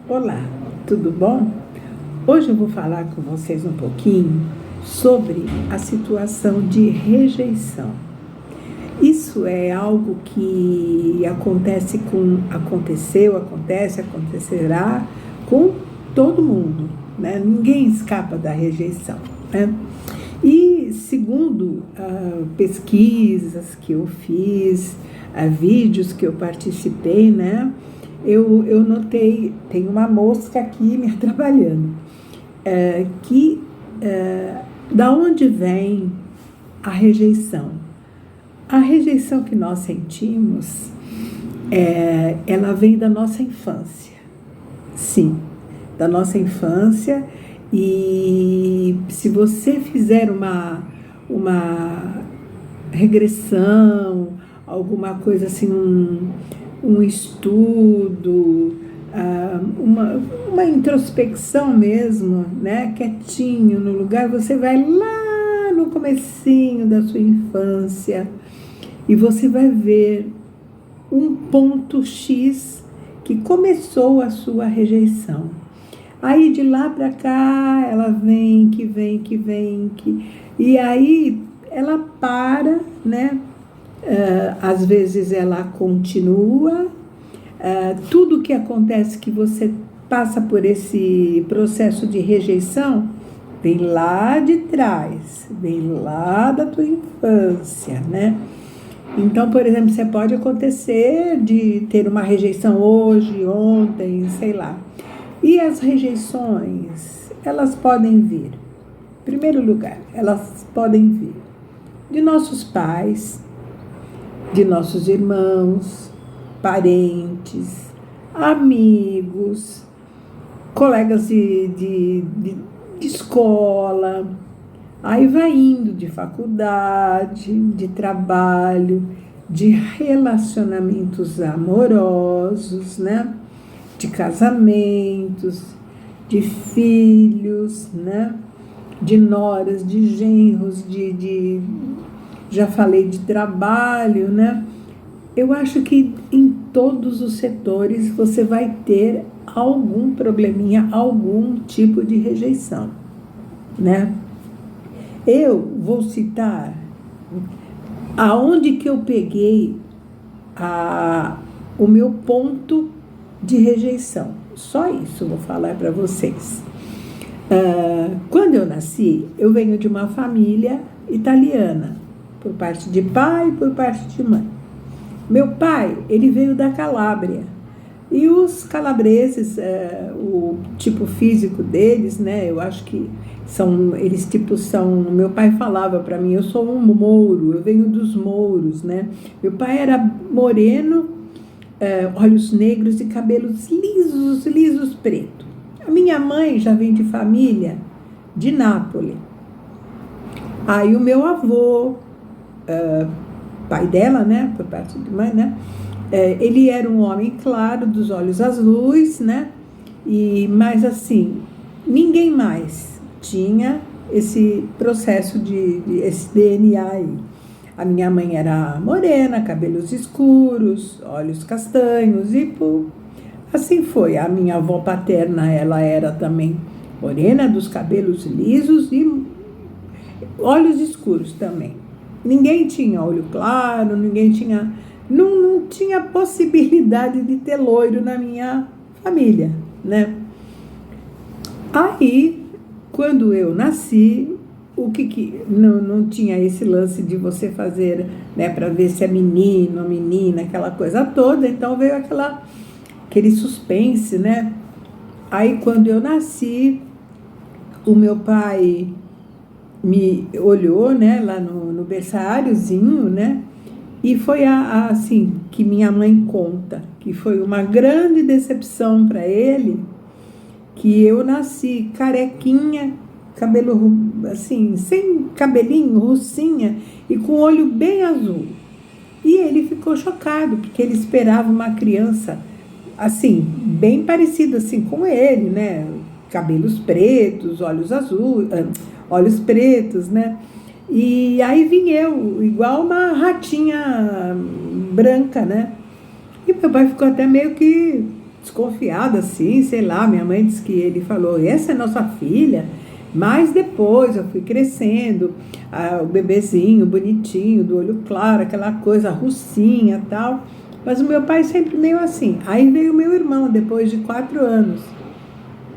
Olá, tudo bom? Hoje eu vou falar com vocês um pouquinho sobre a situação de rejeição. Isso é algo que acontecerá com todo mundo, né? Ninguém escapa da rejeição, né? E segundo pesquisas que eu fiz, vídeos que eu participei, né? Eu notei, tem uma mosca aqui me atrapalhando, da onde vem a rejeição? A rejeição que nós sentimos, ela vem da nossa infância, sim, da nossa infância. E se você fizer uma regressão, alguma coisa assim, um estudo, uma introspecção mesmo, né, quietinho no lugar, você vai lá no comecinho da sua infância e você vai ver um ponto X que começou a sua rejeição. Aí de lá para cá ela vem, e aí ela para, né? Às vezes ela continua, tudo que acontece que você passa por esse processo de rejeição, vem lá de trás, vem lá da tua infância, né? Então, por exemplo, você pode acontecer de ter uma rejeição hoje, ontem, sei lá. E as rejeições, elas podem vir, em primeiro lugar, elas podem vir de nossos pais, de nossos irmãos, parentes, amigos, colegas de escola, aí vai indo de faculdade, de trabalho, de relacionamentos amorosos, né? De casamentos, de filhos, né? De noras, de genros, já falei de trabalho, né? Eu acho que em todos os setores você vai ter algum probleminha, algum tipo de rejeição, né? Eu vou citar aonde que eu peguei o meu ponto de rejeição. Só isso eu vou falar para vocês. Quando eu nasci, eu venho de uma família italiana, por parte de pai e por parte de mãe. Meu pai, ele veio da Calábria. E os calabreses, o tipo físico deles, né? Eu acho que meu pai falava para mim, eu sou um mouro, eu venho dos mouros, né? Meu pai era moreno, olhos negros e cabelos lisos preto. A minha mãe já vem de família de Nápoles. Aí o meu avô, pai dela, né, por parte de mãe, né, ele era um homem claro, dos olhos azuis, né, mas assim, ninguém mais tinha esse processo esse DNA aí. A minha mãe era morena, cabelos escuros, olhos castanhos assim foi. A minha avó paterna, ela era também morena, dos cabelos lisos e olhos escuros também. Ninguém tinha olho claro, não tinha possibilidade de ter loiro na minha família, né? Aí, quando eu nasci, não tinha esse lance de você fazer, né, para ver se é menino ou menina, aquela coisa toda, então veio aquele suspense, né? Aí, quando eu nasci, o meu pai me olhou, né, lá no berçáriozinho, né, e foi assim que minha mãe conta, que foi uma grande decepção para ele, que eu nasci carequinha, cabelo assim, sem cabelinho, russinha, e com o olho bem azul. E ele ficou chocado, porque ele esperava uma criança, assim, bem parecida assim com ele, né, cabelos pretos, olhos azuis, olhos pretos, né? E aí vim eu, igual uma ratinha branca, né? E meu pai ficou até meio que desconfiada assim, sei lá, minha mãe disse que ele falou, essa é nossa filha, mas depois eu fui crescendo, o bebezinho bonitinho, do olho claro, aquela coisa russinha e tal, mas o meu pai sempre meio assim. Aí veio o meu irmão, depois de 4 anos,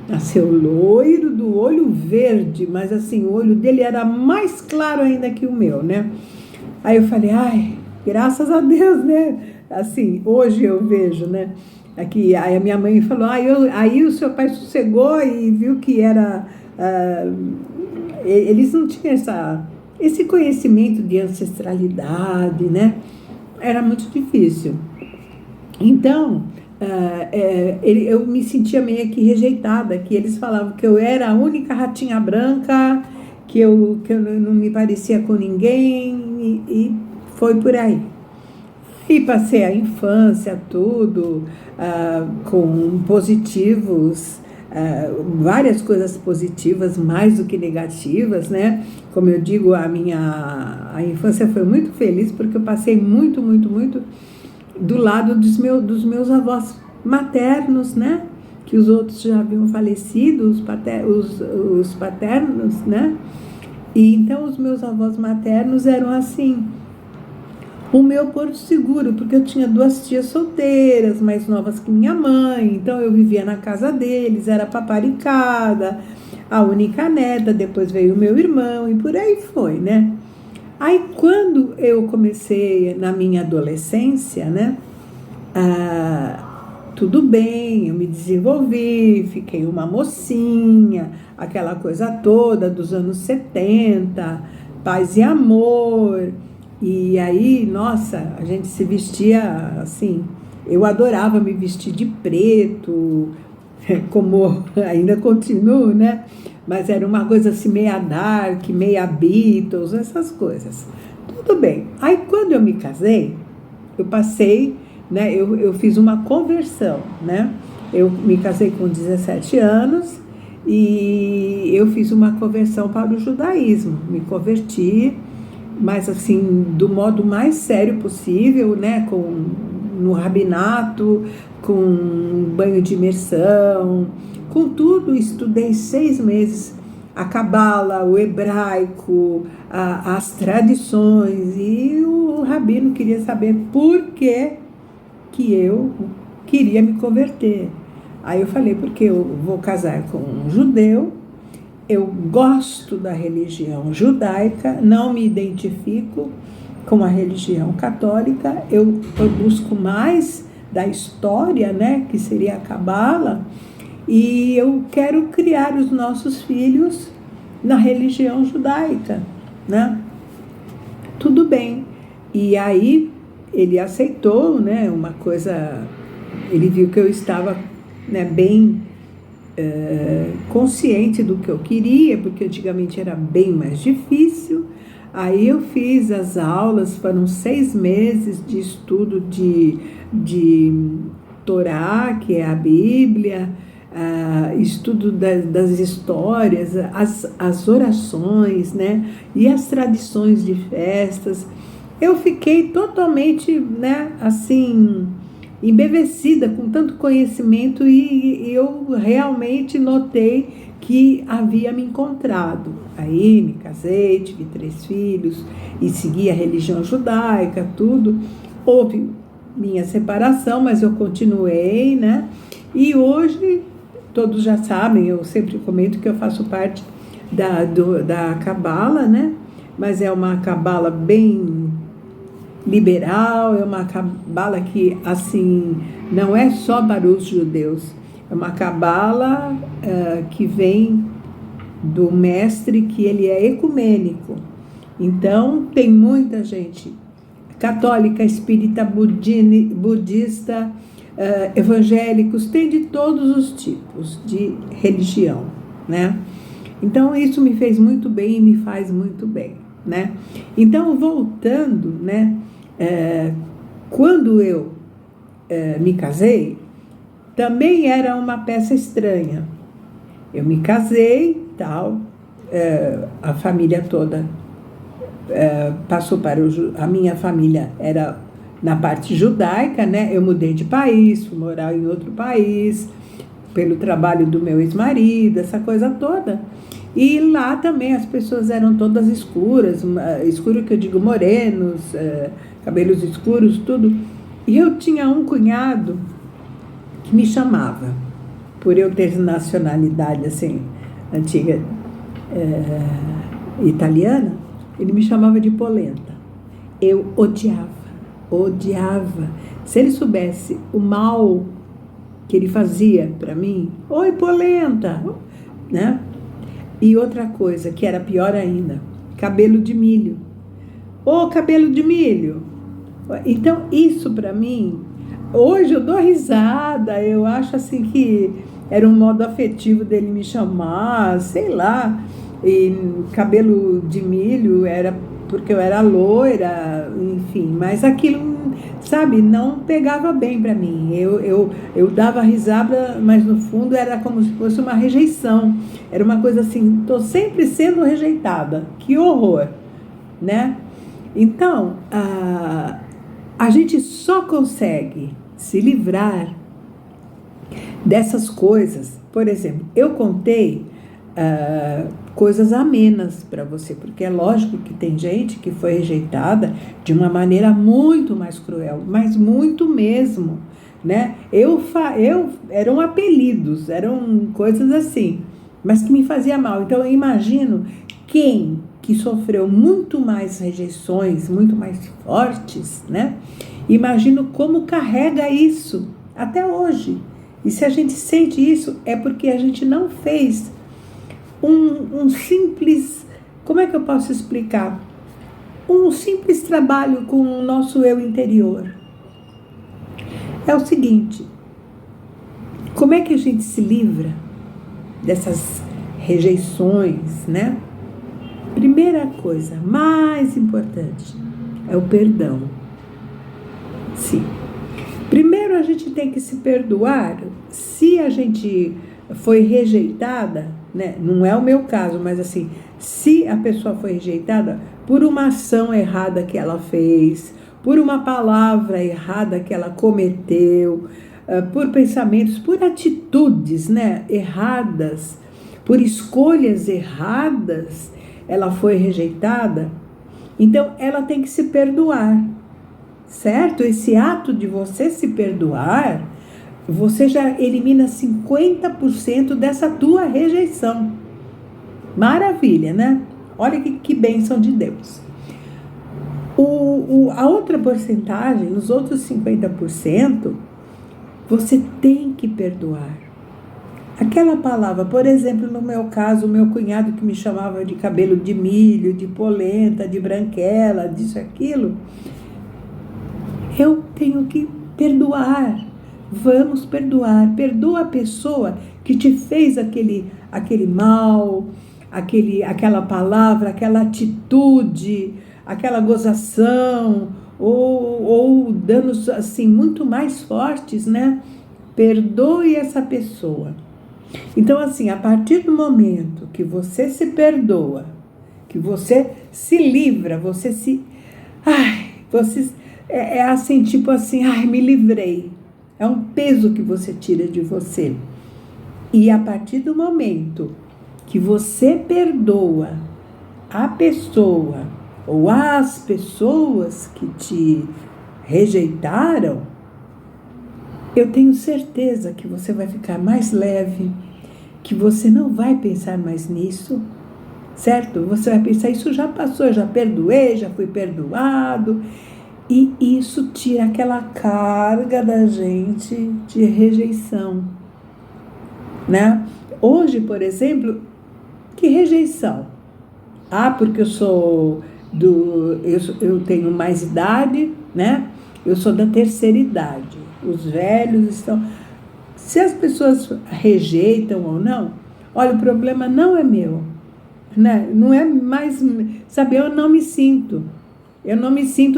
nasceu loiro, do olho verde, mas assim, o olho dele era mais claro ainda que o meu, né? Aí eu falei, ai, graças a Deus, né? Assim, hoje eu vejo, né? Aqui, aí a minha mãe falou, aí o seu pai sossegou e viu que era... eles não tinham esse conhecimento de ancestralidade, né? Era muito difícil. Então, eu me sentia meio que rejeitada, que eles falavam que eu era a única ratinha branca, que eu não me parecia com ninguém, e foi por aí. E passei a infância, tudo, com positivos, várias coisas positivas, mais do que negativas, né? Como eu digo, a infância foi muito feliz, porque eu passei muito, muito, muito do lado dos meus avós maternos, né? Que os outros já haviam falecido, os paternos, né? E então os meus avós maternos eram assim, o meu porto seguro, porque eu tinha 2 tias solteiras, mais novas que minha mãe, então eu vivia na casa deles, era paparicada, a única neta, depois veio o meu irmão e por aí foi, né? Aí quando eu comecei na minha adolescência, né? Tudo bem, eu me desenvolvi, fiquei uma mocinha, aquela coisa toda dos anos 70, paz e amor. E aí, nossa, a gente se vestia assim, eu adorava me vestir de preto, como ainda continuo, né? Mas era uma coisa assim, meia dark, meia Beatles, essas coisas. Tudo bem. Aí, quando eu me casei, eu passei, né? Eu fiz uma conversão, né? Eu me casei com 17 anos e eu fiz uma conversão para o judaísmo. Me converti, mas assim, do modo mais sério possível, né? No rabinato, com banho de imersão, com tudo. Estudei 6 meses a cabala, o hebraico, as tradições, e o rabino queria saber por que eu queria me converter. Aí eu falei, porque eu vou casar com um judeu, eu gosto da religião judaica, não me identifico com a religião católica, eu busco mais da história, né, que seria a cabala, e eu quero criar os nossos filhos na religião judaica, né? Tudo bem. E aí ele aceitou, né, uma coisa, ele viu que eu estava, né, bem consciente do que eu queria, porque antigamente era bem mais difícil. Aí eu fiz as aulas, foram 6 meses de estudo de Torá, que é a Bíblia, estudo das histórias, as orações, né, e as tradições de festas. Eu fiquei totalmente, né, assim, embevecida com tanto conhecimento, e eu realmente notei que havia me encontrado. Aí me casei, tive 3 filhos e segui a religião judaica, tudo. Houve minha separação, mas eu continuei, né? E hoje, todos já sabem, eu sempre comento que eu faço parte da cabala, né? Mas é uma cabala bem liberal, é uma cabala que, assim, não é só para os judeus, é uma cabala que vem do mestre, que ele é ecumênico. Então, tem muita gente católica, espírita, budista, evangélicos, tem de todos os tipos de religião, né? Então, isso me fez muito bem e me faz muito bem, né? Então, voltando, né? Quando eu me casei, também era uma peça estranha. Eu me casei, tal, a família toda passou para a minha família, era na parte judaica, né? Eu mudei de país, fui morar em outro país, pelo trabalho do meu ex-marido, essa coisa toda. E lá também as pessoas eram todas escuras, escuro que eu digo morenos, cabelos escuros, tudo. E eu tinha um cunhado que me chamava, por eu ter nacionalidade assim, antiga italiana, ele me chamava de polenta. Eu odiava. Se ele soubesse o mal que ele fazia para mim, oi polenta, né? E outra coisa que era pior ainda, cabelo de milho. Ô, cabelo de milho. Então, isso para mim, hoje eu dou risada, eu acho assim que era um modo afetivo dele me chamar, sei lá. E cabelo de milho era porque eu era loira, enfim, mas aquilo, sabe, não pegava bem para mim. Eu dava risada, mas no fundo era como se fosse uma rejeição. Era uma coisa assim, tô sempre sendo rejeitada. Que horror, né? Então, a gente só consegue se livrar dessas coisas. Por exemplo, eu contei coisas amenas para você, porque é lógico que tem gente que foi rejeitada de uma maneira muito mais cruel, mas muito mesmo, né? Eram apelidos, eram coisas assim, mas que me fazia mal. Então eu imagino quem que sofreu muito mais rejeições, muito mais fortes, né? Imagino como carrega isso até hoje. E se a gente sente isso, é porque a gente não fez um simples, como é que eu posso explicar? Um simples trabalho com o nosso eu interior. É o seguinte, como é que a gente se livra dessas rejeições, né? Primeira coisa, mais importante, é o perdão. Sim. Primeiro a gente tem que se perdoar se a gente foi rejeitada, né? Não é o meu caso, mas assim, se a pessoa foi rejeitada por uma ação errada que ela fez, por uma palavra errada que ela cometeu, por pensamentos, por atitudes, né, erradas, por escolhas erradas, ela foi rejeitada, então ela tem que se perdoar, certo? Esse ato de você se perdoar, você já elimina 50% dessa tua rejeição. Maravilha, né? Olha que bênção de Deus. A outra porcentagem, os outros 50%, você tem que perdoar. Aquela palavra, por exemplo, no meu caso, o meu cunhado que me chamava de cabelo de milho, de polenta, de branquela, disso, aquilo, eu tenho que perdoar. Vamos perdoar. Perdoa a pessoa que te fez aquele mal, aquela palavra, aquela atitude, aquela gozação, ou danos assim muito mais fortes, né? Perdoe essa pessoa. Então, assim, a partir do momento que você se perdoa, que você se livra, você se... é assim, tipo assim, me livrei. É um peso que você tira de você. E a partir do momento que você perdoa a pessoa ou as pessoas que te rejeitaram, eu tenho certeza que você vai ficar mais leve, que você não vai pensar mais nisso, certo? Você vai pensar, isso já passou, eu já perdoei, já fui perdoado. E isso tira aquela carga da gente de rejeição, né? Hoje, por exemplo, que rejeição? Porque eu tenho mais idade, né? Eu sou da terceira idade. Os velhos estão... Se as pessoas rejeitam ou não, olha, o problema não é meu, né? Não é mais... Sabe, eu não me sinto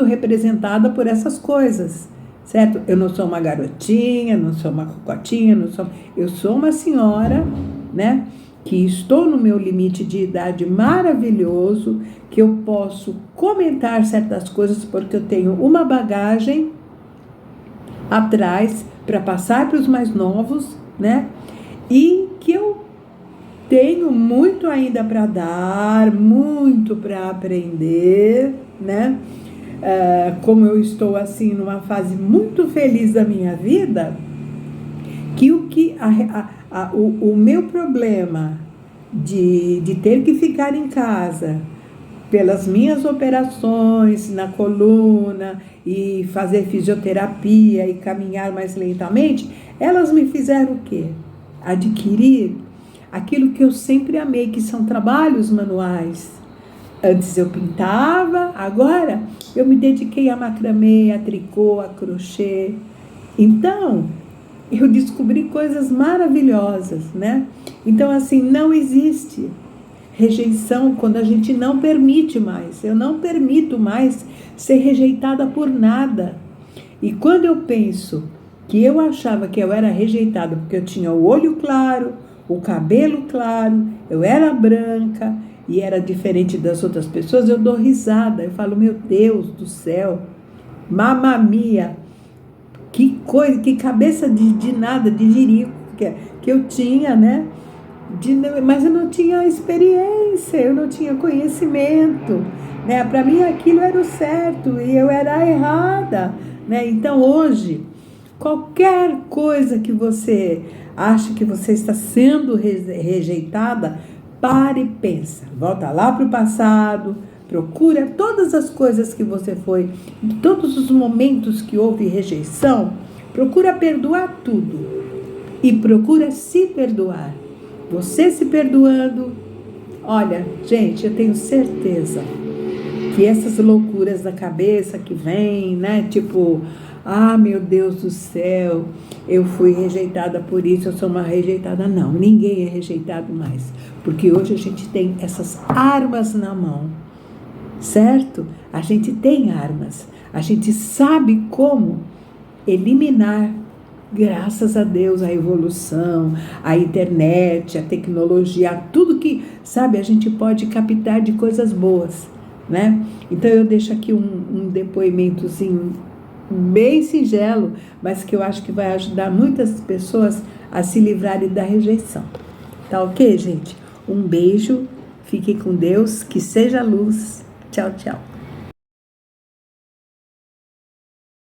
representada por essas coisas, certo? Eu não sou uma garotinha, não sou uma cocotinha, eu sou uma senhora, né? Que estou no meu limite de idade maravilhoso, que eu posso comentar certas coisas porque eu tenho uma bagagem, atrás para passar para os mais novos, né? E que eu tenho muito ainda para dar, muito para aprender, né? Como eu estou assim numa fase muito feliz da minha vida, que o meu problema de ter que ficar em casa pelas minhas operações na coluna e fazer fisioterapia e caminhar mais lentamente, elas me fizeram o quê? Adquirir aquilo que eu sempre amei, que são trabalhos manuais. Antes eu pintava, agora eu me dediquei a macramê, a tricô, a crochê. Então, eu descobri coisas maravilhosas, né? Então, assim, não existe rejeição quando a gente não permite mais. Eu não permito mais ser rejeitada por nada. E quando eu penso que eu achava que eu era rejeitada porque eu tinha o olho claro, o cabelo claro, eu era branca e era diferente das outras pessoas, eu dou risada. Eu falo, meu Deus do céu, mamma mia, que coisa, que cabeça de nada, de jirico que eu tinha, né? Mas eu não tinha experiência, eu não tinha conhecimento, né? Para mim aquilo era o certo e eu era a errada, né? Então hoje, qualquer coisa que você acha que você está sendo rejeitada, pare e pensa, volta lá para o passado, procura todas as coisas que você foi, todos os momentos que houve rejeição, procura perdoar tudo e procura se perdoar. Você se perdoando, olha, gente, eu tenho certeza que essas loucuras da cabeça que vem, né, tipo, ah, meu Deus do céu, eu fui rejeitada por isso, eu sou uma rejeitada. Não, ninguém é rejeitado mais, porque hoje a gente tem essas armas na mão, certo? A gente tem armas, a gente sabe como eliminar, graças a Deus, a evolução, a internet, a tecnologia, tudo que, sabe, a gente pode captar de coisas boas, né? Então eu deixo aqui um depoimentozinho bem singelo, mas que eu acho que vai ajudar muitas pessoas a se livrarem da rejeição. Tá ok, gente? Um beijo, fiquem com Deus, que seja luz. Tchau, tchau.